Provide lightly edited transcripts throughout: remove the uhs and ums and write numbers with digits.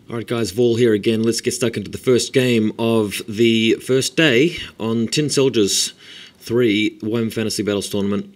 Alright guys, Vol here again. Let's get stuck into the first game of the first day on Tin Soldiers 3 Warhammer Fantasy Battles Tournament.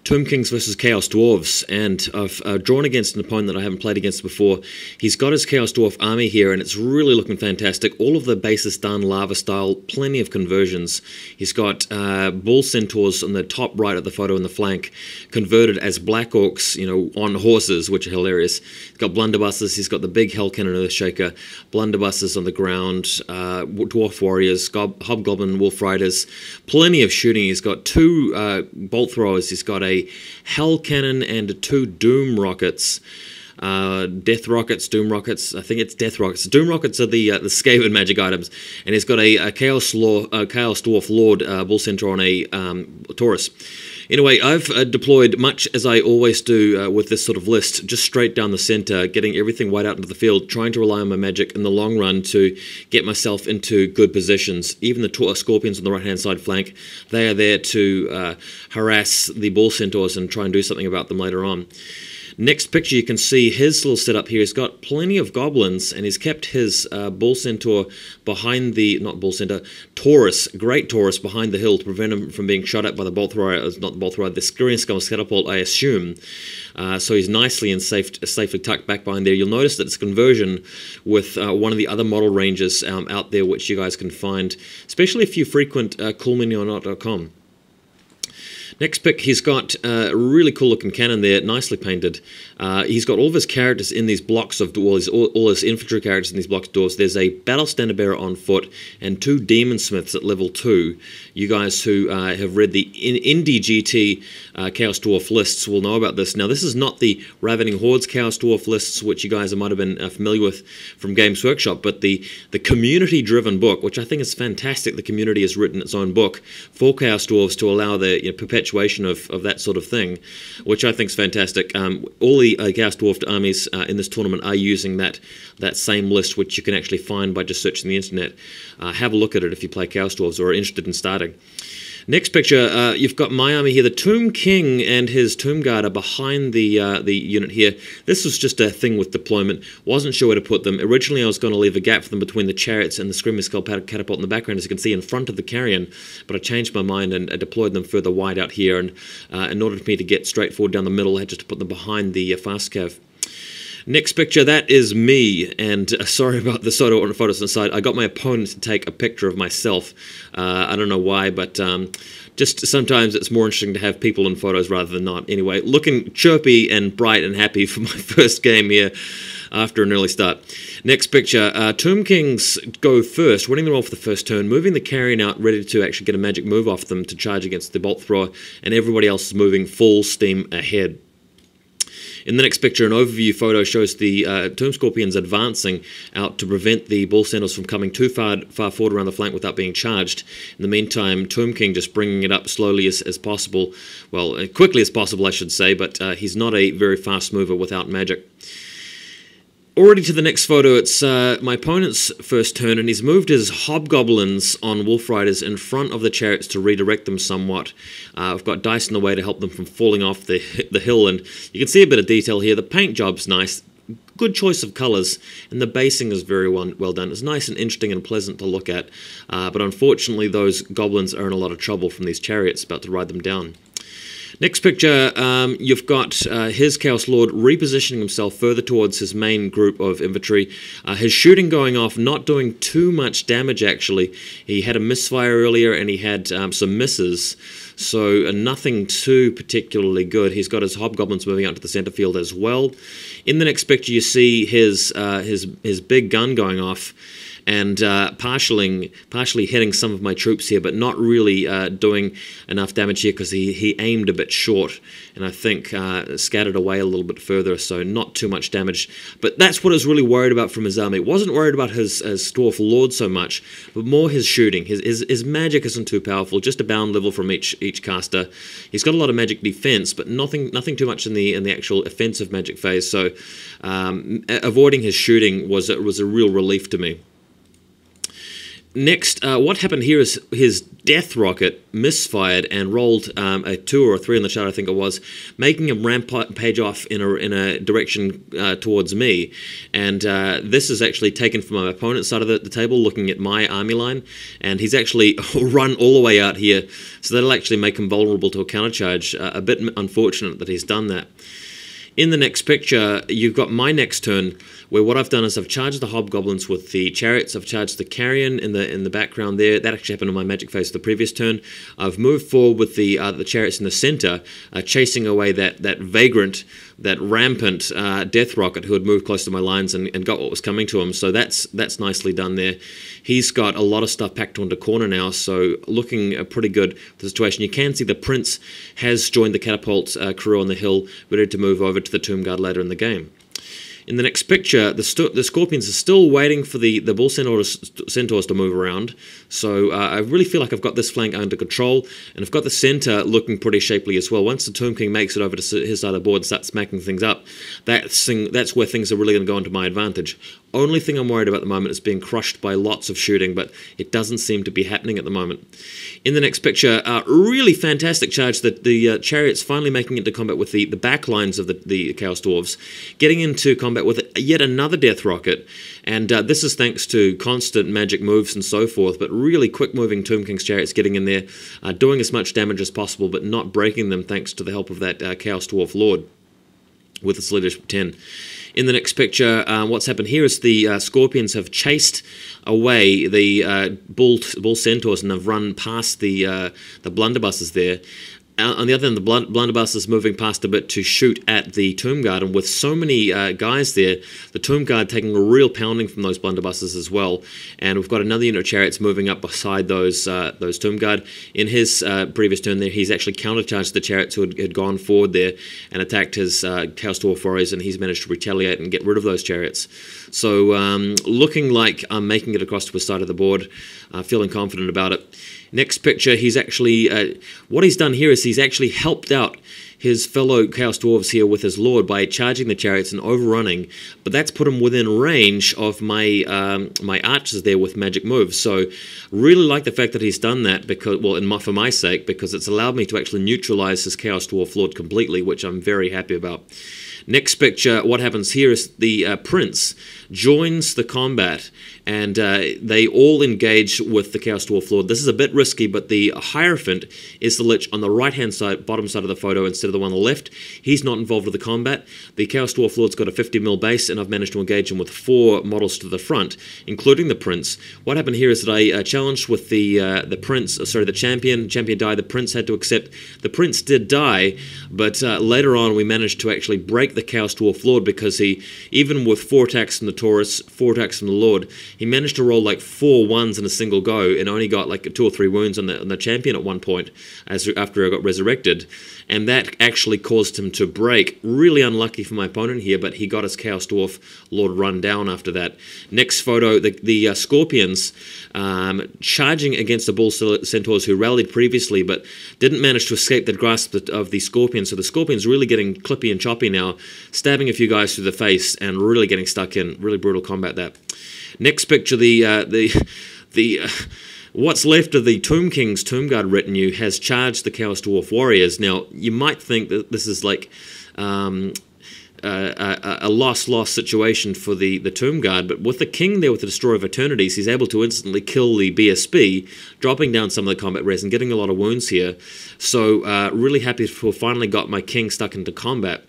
Tomb Kings versus Chaos Dwarves, and I've drawn against an opponent that I haven't played against before. He's got his Chaos Dwarf army here, and it's really looking fantastic. All of the bases done lava style, plenty of conversions. He's got bull centaurs on the top right of the photo in the flank, converted as black orcs, you know, on horses, which are hilarious. He's got blunderbusses. He's got the big Hell Cannon Earthshaker, blunderbusses on the ground, dwarf warriors, hobgoblin wolf riders, plenty of shooting. He's got two bolt throwers. He's got a Hell Cannon and two Doom rockets. Death rockets, Doom rockets. I think it's Death rockets. Doom rockets are the Skaven magic items, and he's got a Chaos Dwarf Lord Bull Centaur on a Taurus. Anyway, I've deployed much as I always do with this sort of list, just straight down the center, getting everything right out into the field, trying to rely on my magic in the long run to get myself into good positions. Even the Scorpions on the right-hand side flank, they are there to harass the Bull Centaurs and try and do something about them later on. Next picture, you can see his little setup here. He's got plenty of goblins, and he's kept his Bull Centaur behind the, not Bull Centaur, Taurus, Great Taurus, behind the hill to prevent him from being shot at by the bolt thrower, not the bolt thrower, the Skirian Skull's catapult, I assume. So he's nicely and safely tucked back behind there. You'll notice that it's a conversion with one of the other model ranges out there, which you guys can find, especially if you frequent coolminionot.com. Next pick, he's got a really cool looking cannon there, nicely painted. He's got all of his characters in these blocks of dwarves, all his infantry characters in these blocks of dwarves. There's a battle standard bearer on foot and two demon smiths at level 2. You guys who have read the Indie GT Chaos Dwarf lists will know about this. Now, this is not the Ravening Hordes Chaos Dwarf lists, which you guys might have been familiar with from Games Workshop, but the community-driven book, which I think is fantastic. The community has written its own book for Chaos Dwarves to allow the perpetuation of that sort of thing, which I think is fantastic. All the Chaos Dwarf armies in this tournament are using that same list, which you can actually find by just searching the internet. Have a look at it if you play Chaos Dwarves or are interested in starting. Next picture, you've got my army here. The Tomb King and his Tomb Guard are behind the unit here. This was just a thing with deployment. Wasn't sure where to put them. Originally, I was going to leave a gap for them between the chariots and the Screaming Skull catapult in the background, as you can see, in front of the carrion. But I changed my mind and deployed them further wide out here. And in order for me to get straight forward down the middle, I had just to put them behind the fast cav. Next picture, that is me, and sorry about the photos on the side. I got my opponent to take a picture of myself. I don't know why, but just sometimes it's more interesting to have people in photos rather than not. Anyway, looking chirpy and bright and happy for my first game here after an early start. Next picture, Tomb Kings go first, winning the roll for the first turn, moving the carrion out, ready to actually get a magic move off them to charge against the bolt thrower, and everybody else is moving full steam ahead. In the next picture, an overview photo shows the Tomb Scorpions advancing out to prevent the Bull Centaurs from coming too far forward around the flank without being charged. In the meantime, Tomb King just bringing it up slowly as possible, well, quickly as possible, I should say, but he's not a very fast mover without magic. Already to the next photo, it's my opponent's first turn, and he's moved his hobgoblins on wolf riders in front of the chariots to redirect them somewhat. I've got dice in the way to help them from falling off the hill, and you can see a bit of detail here. The paint job's nice, good choice of colours, and the basing is very well done. It's nice and interesting and pleasant to look at, but unfortunately those goblins are in a lot of trouble from these chariots about to ride them down. Next picture, you've got his Chaos Lord repositioning himself further towards his main group of infantry. His shooting going off, not doing too much damage actually. He had a misfire earlier and he had some misses, so nothing too particularly good. He's got his hobgoblins moving out to the center field as well. In the next picture you see his big gun going off, and partially hitting some of my troops here, but not really doing enough damage here because he aimed a bit short, and I think scattered away a little bit further, so not too much damage. But that's what I was really worried about from his army. Wasn't worried about his Dwarf Lord so much, but more his shooting. His magic isn't too powerful, just a bound level from each caster. He's got a lot of magic defense, but nothing too much in the actual offensive magic phase, so avoiding his shooting was a real relief to me. Next, what happened here is his death rocket misfired and rolled a 2 or a 3 on the chart, I think it was, making him rampage off in a direction towards me. And this is actually taken from my opponent's side of the table, looking at my army line. And he's actually run all the way out here, so that'll actually make him vulnerable to a countercharge. A bit unfortunate that he's done that. In the next picture, you've got my next turn, where what I've done is I've charged the hobgoblins with the chariots. I've charged the carrion in the background there. That actually happened on my magic phase the previous turn. I've moved forward with the chariots in the center, chasing away that vagrant, that rampant death rocket who had moved close to my lines and got what was coming to him. So that's nicely done there. He's got a lot of stuff packed onto corner now, so looking pretty good for the situation. You can see the prince has joined the catapult crew on the hill, ready to move over to the tomb guard later in the game. In the next picture, the Scorpions are still waiting for the Bull Centaurs to move around, so I really feel like I've got this flank under control, and I've got the center looking pretty shapely as well. Once the Tomb King makes it over to his side of the board and starts smacking things up, that's where things are really going to go into my advantage. Only thing I'm worried about at the moment is being crushed by lots of shooting, but it doesn't seem to be happening at the moment. In the next picture, really fantastic charge that the chariots finally making it into combat with the back lines of the Chaos Dwarves, getting into combat with yet another death rocket, and this is thanks to constant magic moves and so forth, but really quick moving Tomb King's chariots getting in there, doing as much damage as possible, but not breaking them thanks to the help of that Chaos Dwarf Lord with its leadership 10. In the next picture, what's happened here is the Scorpions have chased away the bull centaurs and have run past the blunderbusses there. On the other hand, the blunderbuss is moving past a bit to shoot at the Tomb Guard, and with so many guys there, the Tomb Guard taking a real pounding from those blunderbusses as well. And we've got another unit of chariots moving up beside those Tomb Guard. In his previous turn there, he's actually countercharged the chariots who had gone forward there and attacked his Chaos Dwarf warriors, and he's managed to retaliate and get rid of those chariots. So looking like I'm making it across to his side of the board, feeling confident about it. Next picture, he's actually, what he's done here is he's actually helped out his fellow Chaos Dwarves here with his Lord by charging the chariots and overrunning, but that's put him within range of my my archers there with magic moves. So really like the fact that he's done that, because, well, for my sake, because it's allowed me to actually neutralize his Chaos Dwarf Lord completely, which I'm very happy about. Next picture, what happens here is the prince joins the combat, and they all engage with the Chaos Dwarf Lord. This is a bit risky, but the Hierophant is the Lich on the right-hand side, bottom side of the photo, instead of the one on the left. He's not involved with the combat. The Chaos Dwarf Lord's got a 50mm base, and I've managed to engage him with 4 models to the front, including the prince. What happened here is that I challenged with the prince, sorry, the champion. The champion died. The prince had to accept. The prince did die, but later on we managed to actually break the Chaos Dwarf Lord, because he, even with 4 attacks from the Taurus, 4 attacks from the Lord, he managed to roll like 4 ones in a single go, and only got like 2 or 3 wounds on the champion at one point after I got resurrected, and that actually caused him to break. Really unlucky for my opponent here, but he got his Chaos Dwarf Lord run down after that. Next photo, the Scorpions charging against the Bull Centaurs who rallied previously but didn't manage to escape the grasp of the Scorpions. So the Scorpions really getting clippy and choppy now, stabbing a few guys through the face and really getting stuck in. Really brutal combat that. Next picture, what's left of the Tomb King's Tomb Guard retinue has charged the Chaos Dwarf warriors. Now, you might think that this is like a loss-loss situation for the Tomb Guard, but with the King there with the Destroyer of Eternities, he's able to instantly kill the BSB, dropping down some of the combat res and getting a lot of wounds here. So really happy to have finally got my King stuck into combat.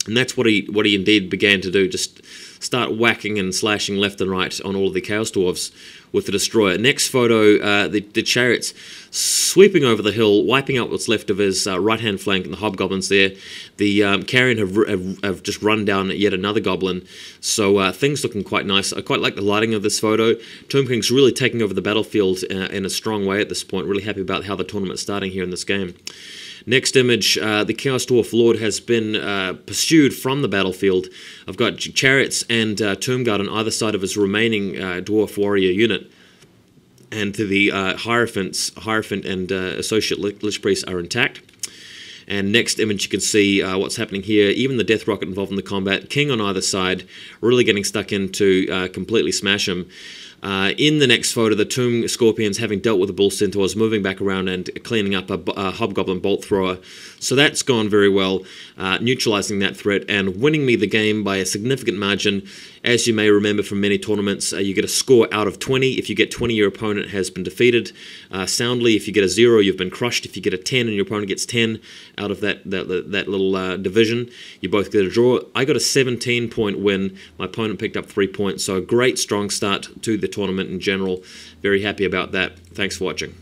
And that's what he indeed began to do, just start whacking and slashing left and right on all of the Chaos Dwarves with the Destroyer. Next photo, the chariots sweeping over the hill, wiping out what's left of his right-hand flank and the hobgoblins there. The carrion have just run down yet another goblin, so things looking quite nice. I quite like the lighting of this photo. Tomb King's really taking over the battlefield in a strong way at this point. Really happy about how the tournament's starting here in this game. Next image, the Chaos Dwarf Lord has been pursued from the battlefield. I've got chariots and Tomb Guard on either side of his remaining Dwarf Warrior unit. And the Hierophant and Associate Lich Priest are intact. And next image you can see what's happening here. Even the Death Rocket involved in the combat. King on either side, really getting stuck in to completely smash him. In the next photo, the Tomb Scorpions, having dealt with the Bull Centaurs, moving back around and cleaning up a Hobgoblin Bolt Thrower. So that's gone very well, neutralizing that threat and winning me the game by a significant margin. As you may remember from many tournaments, you get a score out of 20. If you get 20, your opponent has been defeated soundly. If you get a 0, you've been crushed. If you get a 10 and your opponent gets 10 out of that little division, you both get a draw. I got a 17-point win. My opponent picked up 3 points. So a great, strong start to the tournament in general. Very happy about that. Thanks for watching.